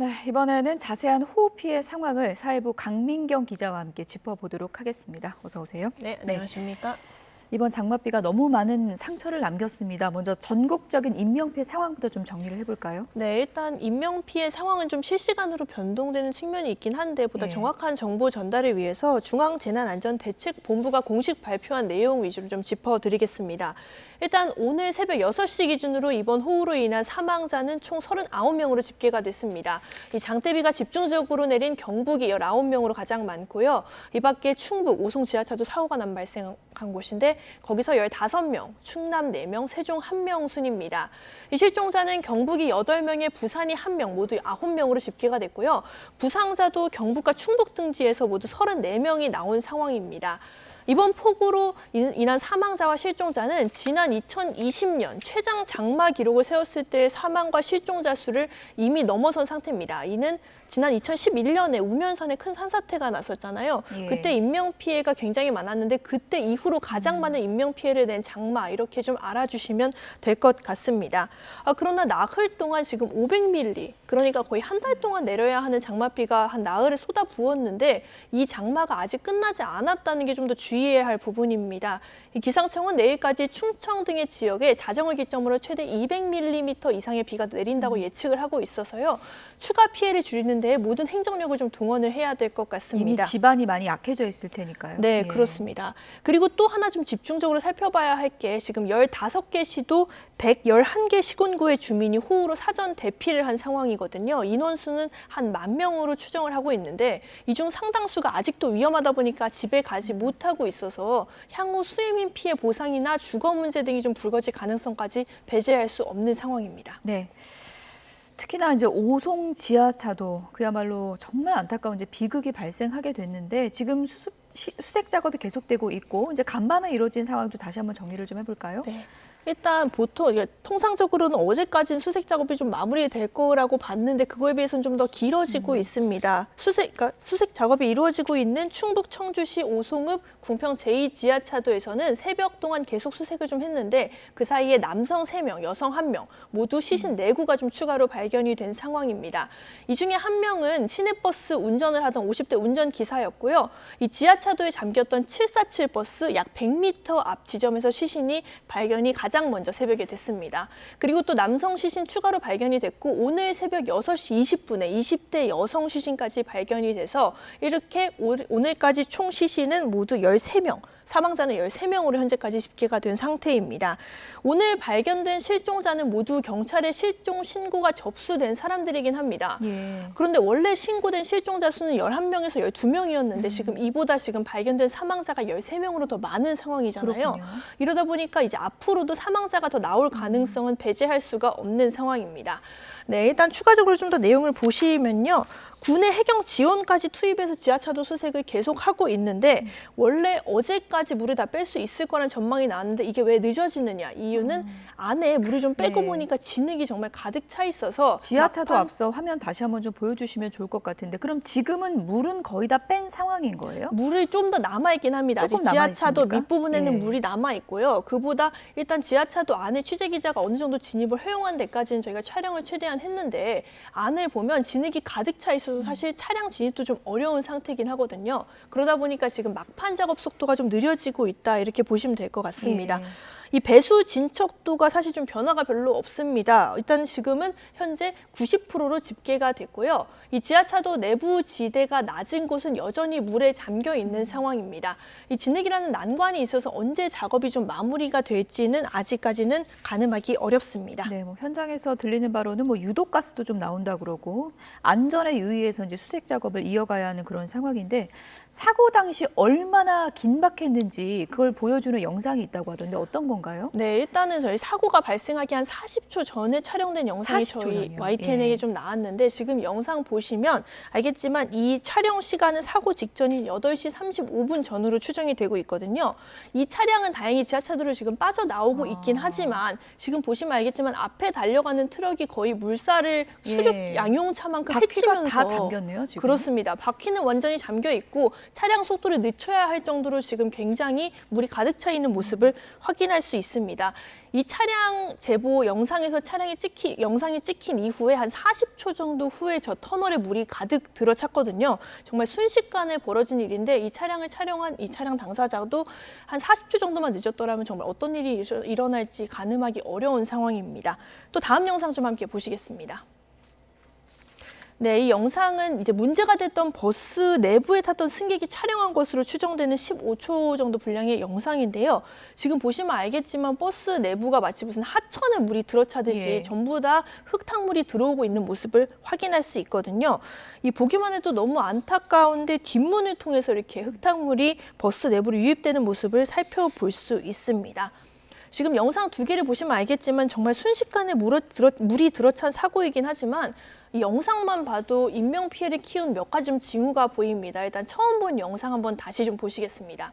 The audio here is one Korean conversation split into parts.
네, 이번에는 자세한 호우 피해 상황을 사회부 강민경 기자와 함께 짚어보도록 하겠습니다. 어서 오세요. 네, 안녕하십니까. 이번 장맛비가 너무 많은 상처를 남겼습니다. 먼저 전국적인 인명피해 상황부터 좀 정리를 해볼까요? 네, 일단 인명피해 상황은 좀 실시간으로 변동되는 측면이 있긴 한데 보다 정확한 정보 전달을 위해서 중앙재난안전대책본부가 공식 발표한 내용 위주로 좀 짚어드리겠습니다. 일단 오늘 새벽 6시 기준으로 이번 호우로 인한 사망자는 총 39명으로 집계가 됐습니다. 이 장대비가 집중적으로 내린 경북이 19명으로 가장 많고요. 이 밖에 충북, 오송 지하차도 사고가 발생한 곳인데 거기서 15명, 충남 4명, 세종 1명 순입니다. 이 실종자는 경북이 8명에 부산이 1명, 모두 9명으로 집계가 됐고요. 부상자도 경북과 충북 등지에서 모두 34명이 나온 상황입니다. 이번 폭우로 인한 사망자와 실종자는 지난 2020년 최장 장마 기록을 세웠을 때의 사망과 실종자 수를 이미 넘어선 상태입니다. 이는 지난 2011년에 우면산에 큰 산사태가 났었잖아요. 그때 인명피해가 굉장히 많았는데 그때 이후로 가장 많은 인명피해를 낸 장마, 이렇게 좀 알아주시면 될 것 같습니다. 그러나 나흘 동안 지금 500mm, 그러니까 거의 한 달 동안 내려야 하는 장맛비가 한 나흘에 쏟아 부었는데 이 장마가 아직 끝나지 않았다는 게 좀 더 주의해야 할 부분입니다. 이 기상청은 내일까지 충청 등의 지역에 자정을 기점으로 최대 200mm 이상의 비가 내린다고 예측을 하고 있어서요. 추가 피해를 줄이는 데 모든 행정력을 좀 동원을 해야 될 것 같습니다. 이미 지반이 많이 약해져 있을 테니까요. 네, 그렇습니다. 그리고 또 하나 좀 집중적으로 살펴봐야 할 게 지금 15개 시도 111개 시군구의 주민이 호우로 사전 대피를 한 상황이거든요. 인원수는 한 10,000명으로 추정을 하고 있는데 이 중 상당수가 아직도 위험하다 보니까 집에 가지 못하고 있어서 향후 수해민 피해 보상이나 주거 문제 등이 좀 불거질 가능성까지 배제할 수 없는 상황입니다. 네. 특히나 이제 오송 지하차도 그야말로 정말 안타까운 이제 비극이 발생하게 됐는데 지금 수색 작업이 계속되고 있고 이제 간밤에 이루어진 상황도 다시 한번 정리를 좀 해볼까요? 네. 일단 보통 통상적으로는 어제까지는 수색 작업이 좀 마무리될 거라고 봤는데 그거에 비해서는 좀 더 길어지고 있습니다. 수색 작업이 이루어지고 있는 충북 청주시 오송읍 궁평 제2지하차도에서는 새벽 동안 계속 수색을 좀 했는데 그 사이에 남성 3명, 여성 1명 모두 시신 4구가 좀 추가로 발견이 된 상황입니다. 이 중에 1명은 시내버스 운전을 하던 50대 운전기사였고요. 이 지하차도에 잠겼던 747 버스 약 100m 앞 지점에서 시신이 발견이 가장 먼저 새벽에 됐습니다. 그리고 또 남성 시신 추가로 발견이 됐고 오늘 새벽 6시 20분에 20대 여성 시신까지 발견이 돼서 이렇게 오늘까지 총 시신은 모두 13명, 사망자는 13명으로 현재까지 집계가 된 상태입니다. 오늘 발견된 실종자는 모두 경찰에 실종 신고가 접수된 사람들이긴 합니다. 그런데 원래 신고된 실종자 수는 11명에서 12명이었는데 지금 이보다 지금 발견된 사망자가 13명으로 더 많은 상황이잖아요. 그렇군요. 이러다 보니까 이제 앞으로도 사망자가 더 나올 가능성은 배제할 수가 없는 상황입니다. 네, 일단 추가적으로 좀 더 내용을 보시면요. 군의 해경 지원까지 투입해서 지하차도 수색을 계속하고 있는데 원래 어제까지 물을 다 뺄 수 있을 거라는 전망이 나왔는데 이게 왜 늦어지느냐. 이유는 안에 물을 좀 빼고 보니까 진흙이 정말 가득 차 있어서 지하차도 앞서 화면 다시 한번 좀 보여주시면 좋을 것 같은데 그럼 지금은 물은 거의 다 뺀 상황인 거예요? 물이 좀 더 남아있긴 합니다. 아직 지하차도 밑부분에는 물이 남아있고요. 그보다 일단 지하차도 안에 취재기자가 어느 정도 진입을 허용한 데까지는 저희가 촬영을 최대한 했는데 안을 보면 진흙이 가득 차 있어서 사실 차량 진입도 좀 어려운 상태이긴 하거든요. 그러다 보니까 지금 막판 작업 속도가 좀 느려지고 있다 이렇게 보시면 될 것 같습니다. 이 배수 진척도가 사실 좀 변화가 별로 없습니다. 일단 지금은 현재 90%로 집계가 됐고요. 이 지하차도 내부 지대가 낮은 곳은 여전히 물에 잠겨 있는 상황입니다. 이 진흙이라는 난관이 있어서 언제 작업이 좀 마무리가 될지는 아직까지는 가늠하기 어렵습니다. 네, 뭐 현장에서 들리는 바로는 뭐 유독가스도 좀 나온다 그러고 안전에 유의해서 이제 수색 작업을 이어가야 하는 그런 상황인데 사고 당시 얼마나 긴박했는지 그걸 보여주는 영상이 있다고 하던데 어떤 건가요? 네, 일단은 저희 사고가 발생하기 한 40초 전에 촬영된 영상이 40초 저희 전이요? YTN에 좀 나왔는데 지금 영상 보시면 알겠지만 이 촬영 시간은 사고 직전인 8시 35분 전후로 추정이 되고 있거든요. 이 차량은 다행히 지하차도를 지금 빠져나오고 있긴 하지만 지금 보시면 알겠지만 앞에 달려가는 트럭이 거의 물살을 수륙 양용차만큼 헤치면서 다 잠겼네요, 지금. 그렇습니다. 바퀴는 완전히 잠겨 있고 차량 속도를 늦춰야 할 정도로 지금 굉장히 물이 가득 차 있는 모습을 확인할 수 수 있습니다. 이 차량 제보 영상에서 영상이 찍힌 이후에 한 40초 정도 후에 저 터널에 물이 가득 들어찼거든요. 정말 순식간에 벌어진 일인데 이 차량을 촬영한 이 차량 당사자도 한 40초 정도만 늦었더라면 정말 어떤 일이 일어날지 가늠하기 어려운 상황입니다. 또 다음 영상 좀 함께 보시겠습니다. 네, 이 영상은 이제 문제가 됐던 버스 내부에 탔던 승객이 촬영한 것으로 추정되는 15초 정도 분량의 영상인데요. 지금 보시면 알겠지만 버스 내부가 마치 무슨 하천에 물이 들어차듯이 예. 전부 다 흙탕물이 들어오고 있는 모습을 확인할 수 있거든요. 이 보기만 해도 너무 안타까운데 뒷문을 통해서 이렇게 흙탕물이 버스 내부로 유입되는 모습을 살펴볼 수 있습니다. 지금 영상 두 개를 보시면 알겠지만 정말 순식간에 물이 들어찬 사고이긴 하지만 이 영상만 봐도 인명피해를 키운 몇 가지 좀 징후가 보입니다. 일단 처음 본 영상 한번 다시 좀 보시겠습니다.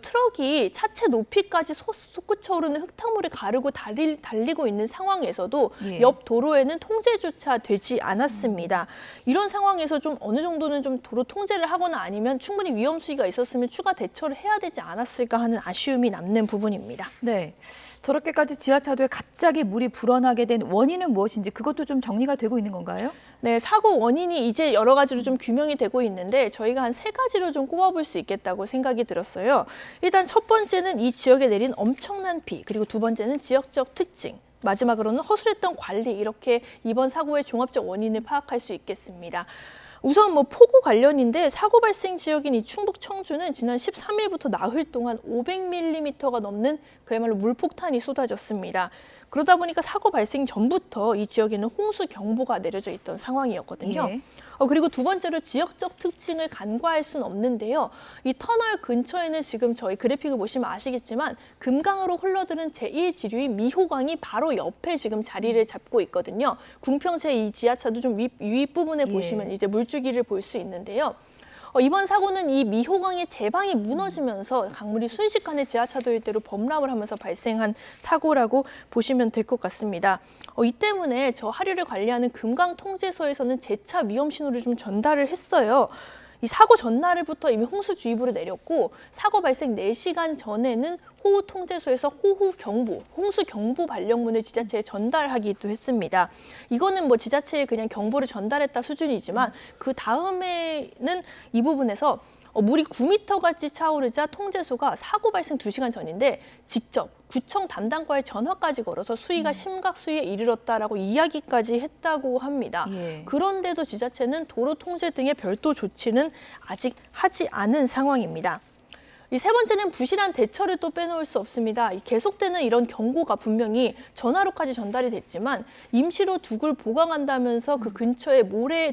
트럭이 차체 높이까지 솟구쳐 오르는 흙탕물을 가르고 달리고 있는 상황에서도 예. 옆 도로에는 통제조차 되지 않았습니다. 이런 상황에서 좀 어느 정도는 좀 도로 통제를 하거나 아니면 충분히 위험 수위가 있었으면 추가 대처를 해야 되지 않았을까 하는 아쉬움이 남는 부분입니다. 네. 저렇게까지 지하차도에 갑자기 물이 불어나게 된 원인은 무엇인지 그것도 좀 정리가 되고 있는 건가요? 네, 사고 원인이 이제 여러 가지로 좀 규명이 되고 있는데 저희가 한 3가지로 좀 꼽아볼 수 있겠다고 생각이 들었어요. 일단 첫 번째는 이 지역에 내린 엄청난 비, 그리고 두 번째는 지역적 특징, 마지막으로는 허술했던 관리, 이렇게 이번 사고의 종합적 원인을 파악할 수 있겠습니다. 우선 폭우 관련인데 사고 발생 지역인 이 충북 청주는 지난 13일부터 나흘 동안 500mm가 넘는 그야말로 물폭탄이 쏟아졌습니다. 그러다 보니까 사고 발생 전부터 이 지역에는 홍수 경보가 내려져 있던 상황이었거든요. 예. 그리고 두 번째로 지역적 특징을 간과할 수는 없는데요. 이 터널 근처에는 지금 저희 그래픽을 보시면 아시겠지만 금강으로 흘러드는 제1지류인 미호강이 바로 옆에 지금 자리를 잡고 있거든요. 궁평제 이 지하차도 좀 윗부분에 예. 보시면 이제 물줄기를 볼 수 있는데요. 이번 사고는 이 미호강의 제방이 무너지면서 강물이 순식간에 지하차도 일대로 범람을 하면서 발생한 사고라고 보시면 될 것 같습니다. 이 때문에 저 하류를 관리하는 금강 통제소에서는 재차 위험 신호를 좀 전달을 했어요. 이 사고 전날부터 이미 홍수주의보를 내렸고 사고 발생 4시간 전에는 호우통제소에서 홍수경보 발령문을 지자체에 전달하기도 했습니다. 이거는 지자체에 그냥 경보를 전달했다 수준이지만 그 다음에는 이 부분에서 물이 9m같이 차오르자 통제소가 사고 발생 2시간 전인데 직접 구청 담당과의 전화까지 걸어서 수위가 심각 수위에 이르렀다라고 이야기까지 했다고 합니다. 예. 그런데도 지자체는 도로 통제 등의 별도 조치는 아직 하지 않은 상황입니다. 이 세 번째는 부실한 대처를 또 빼놓을 수 없습니다. 계속되는 이런 경고가 분명히 전화로까지 전달이 됐지만 임시로 둑을 보강한다면서 그 근처에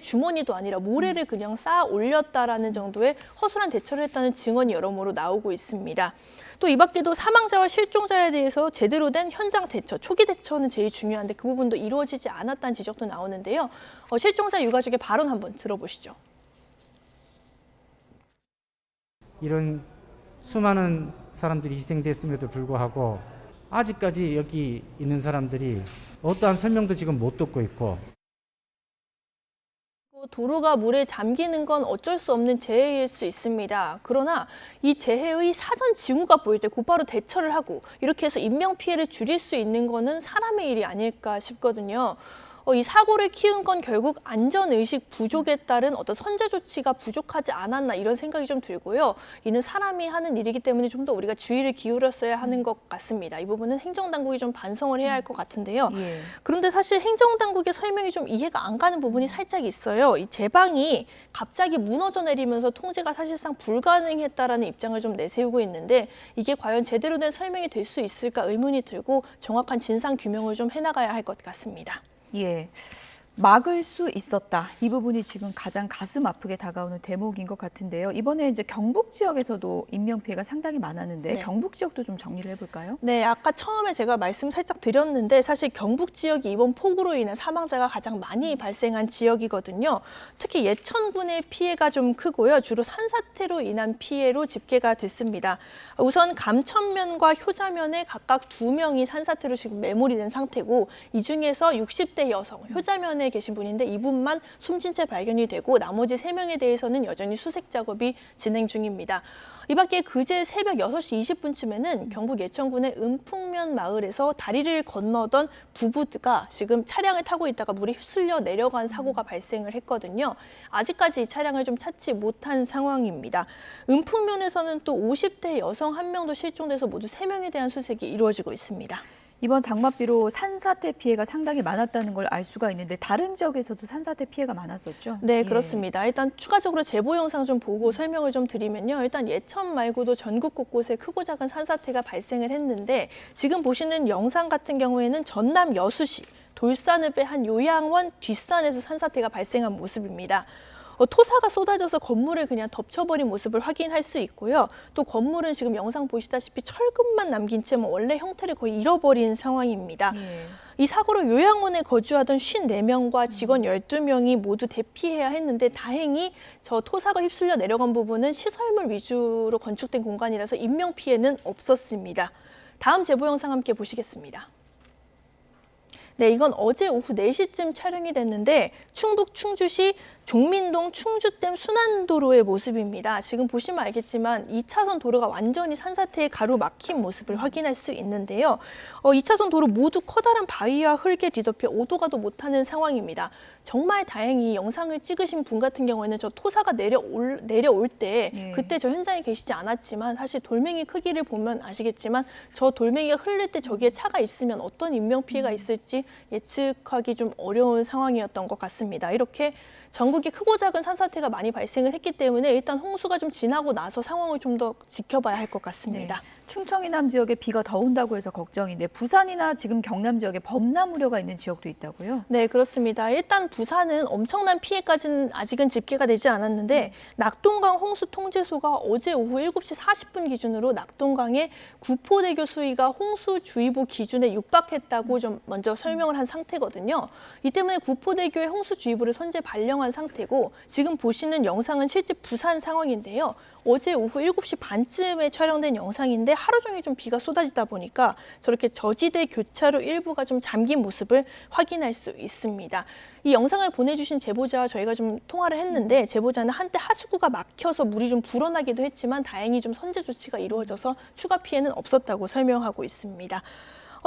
주머니도 아니라 모래를 그냥 쌓아 올렸다라는 정도의 허술한 대처를 했다는 증언이 여러모로 나오고 있습니다. 또 이 밖에도 사망자와 실종자에 대해서 제대로 된 현장 대처, 초기 대처는 제일 중요한데 그 부분도 이루어지지 않았다는 지적도 나오는데요. 실종자 유가족의 발언 한번 들어보시죠. 이런 수많은 사람들이 희생됐음에도 불구하고 아직까지 여기 있는 사람들이 어떠한 설명도 지금 못 듣고 있고 도로가 물에 잠기는 건 어쩔 수 없는 재해일 수 있습니다. 그러나 이 재해의 사전 징후가 보일 때 곧바로 대처를 하고 이렇게 해서 인명피해를 줄일 수 있는 거는 사람의 일이 아닐까 싶거든요. 이 사고를 키운 건 결국 안전의식 부족에 따른 어떤 선제 조치가 부족하지 않았나 이런 생각이 좀 들고요. 이는 사람이 하는 일이기 때문에 좀 더 우리가 주의를 기울였어야 하는 것 같습니다. 이 부분은 행정당국이 좀 반성을 해야 할 것 같은데요. 예. 그런데 사실 행정당국의 설명이 좀 이해가 안 가는 부분이 살짝 있어요. 이 제방이 갑자기 무너져 내리면서 통제가 사실상 불가능했다라는 입장을 좀 내세우고 있는데 이게 과연 제대로 된 설명이 될 수 있을까 의문이 들고 정확한 진상 규명을 좀 해나가야 할 것 같습니다. 예. 막을 수 있었다. 이 부분이 지금 가장 가슴 아프게 다가오는 대목인 것 같은데요. 이번에 이제 경북 지역에서도 인명 피해가 상당히 많았는데 네. 경북 지역도 좀 정리를 해볼까요? 네, 아까 처음에 제가 말씀 살짝 드렸는데 사실 경북 지역이 이번 폭우로 인한 사망자가 가장 많이 발생한 지역이거든요. 특히 예천군의 피해가 좀 크고요. 주로 산사태로 인한 피해로 집계가 됐습니다. 우선 감천면과 효자면에 각각 2명이 산사태로 지금 매몰이 된 상태고 이 중에서 60대 여성, 효자면에 인천에 계신 분인데 이분만 숨진 채 발견이 되고 나머지 3명에 대해서는 여전히 수색 작업이 진행 중입니다. 이 밖에 그제 새벽 6시 20분쯤에는 경북 예천군의 은풍면 마을에서 다리를 건너던 부부가 지금 차량을 타고 있다가 물에 휩쓸려 내려간 사고가 발생을 했거든요. 아직까지 이 차량을 좀 찾지 못한 상황입니다. 은풍면에서는 또 50대 여성 1명도 실종돼서 모두 3명에 대한 수색이 이루어지고 있습니다. 이번 장맛비로 산사태 피해가 상당히 많았다는 걸 알 수가 있는데 다른 지역에서도 산사태 피해가 많았었죠? 네, 예. 그렇습니다. 일단 추가적으로 제보 영상 좀 보고 설명을 좀 드리면요. 일단 예천 말고도 전국 곳곳에 크고 작은 산사태가 발생을 했는데 지금 보시는 영상 같은 경우에는 전남 여수시 돌산읍의 한 요양원 뒷산에서 산사태가 발생한 모습입니다. 토사가 쏟아져서 건물을 그냥 덮쳐버린 모습을 확인할 수 있고요. 또 건물은 지금 영상 보시다시피 철근만 남긴 채 원래 형태를 거의 잃어버린 상황입니다. 예. 이 사고로 요양원에 거주하던 54명과 직원 12명이 모두 대피해야 했는데 다행히 저 토사가 휩쓸려 내려간 부분은 시설물 위주로 건축된 공간이라서 인명 피해는 없었습니다. 다음 제보 영상 함께 보시겠습니다. 네, 이건 어제 오후 4시쯤 촬영이 됐는데 충북 충주시 종민동 충주댐 순환도로의 모습입니다. 지금 보시면 알겠지만 2차선 도로가 완전히 산사태에 가로막힌 모습을 확인할 수 있는데요. 2차선 도로 모두 커다란 바위와 흙에 뒤덮여 오도 가도 못하는 상황입니다. 정말 다행히 영상을 찍으신 분 같은 경우에는 저 토사가 내려올 때 예. 그때 저 현장에 계시지 않았지만 사실 돌멩이 크기를 보면 아시겠지만 저 돌멩이가 흘릴 때 저기에 차가 있으면 어떤 인명피해가 있을지 예측하기 좀 어려운 상황이었던 것 같습니다. 이렇게 전국에 크고 작은 산사태가 많이 발생을 했기 때문에 일단 홍수가 좀 지나고 나서 상황을 좀 더 지켜봐야 할 것 같습니다. 네. 충청 이남 지역에 비가 더 온다고 해서 걱정인데 부산이나 지금 경남 지역에 범람 우려가 있는 지역도 있다고요? 네, 그렇습니다. 일단 부산은 엄청난 피해까지는 아직은 집계가 되지 않았는데 낙동강 홍수 통제소가 어제 오후 7시 40분 기준으로 낙동강의 구포대교 수위가 홍수주의보 기준에 육박했다고 좀 먼저 설명을 한 상태거든요. 이 때문에 구포대교에 홍수주의보를 선제 발령한 상태고 지금 보시는 영상은 실제 부산 상황인데요. 어제 오후 7시 반쯤에 촬영된 영상인데 하루 종일 좀 비가 쏟아지다 보니까 저렇게 저지대 교차로 일부가 좀 잠긴 모습을 확인할 수 있습니다. 이 영상을 보내주신 제보자와 저희가 좀 통화를 했는데 제보자는 한때 하수구가 막혀서 물이 좀 불어나기도 했지만 다행히 좀 선제 조치가 이루어져서 추가 피해는 없었다고 설명하고 있습니다.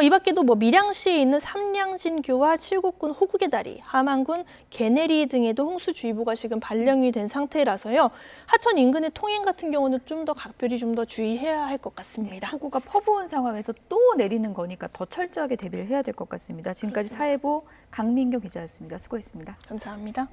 이 밖에도 밀양시에 있는 삼량진교와 칠곡군 호국의 다리, 함안군 개내리 등에도 홍수주의보가 지금 발령이 된 상태라서요. 하천 인근의 통행 같은 경우는 좀 더 각별히 좀 더 주의해야 할 것 같습니다. 폭우가 퍼부은 상황에서 또 내리는 거니까 더 철저하게 대비를 해야 될 것 같습니다. 지금까지 그렇습니다. 사회부 강민경 기자였습니다. 수고했습니다. 감사합니다.